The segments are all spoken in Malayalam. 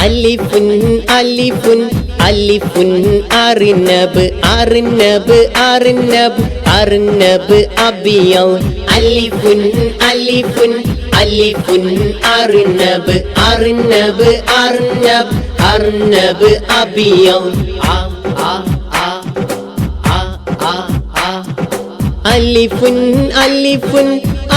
അലിഫുൻ അലിഫുൻ അലിഫുൻ അർനബ് അർനബ് അർനബ് അർനബ് അബിയൽ അലിഫുൻ അലിഫുൻ അലിഫുൻ അർനബ് അർനബ് അർനബ് അർനബ് അബിയൽ അലിഫുൻ അലിഫുൻ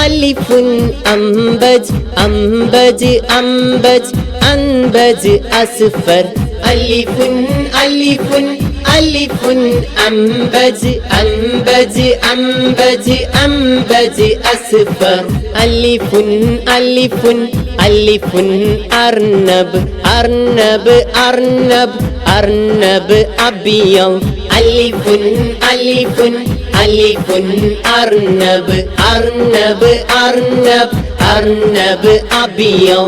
അലിഫുൻ അംബജ് അംബജ് അംബജ് അംബജ് അസ്ഫർ അലിഫുൻ അലിഫുൻ അലിഫുൻ അംബജ് അംബജ് അംബജ് അംബജ് അസ്ഫർ അലിഫുൻ അലിഫുൻ അലിഫുൻ അർനബ് അർനബ് അർനബ് അർനബ് അബിയൽ അലിഫുൻ അലിഫുൻ അലിഫുൻ അർനബ് അർനബ് അർനബ് അർനബ് അബിയൽ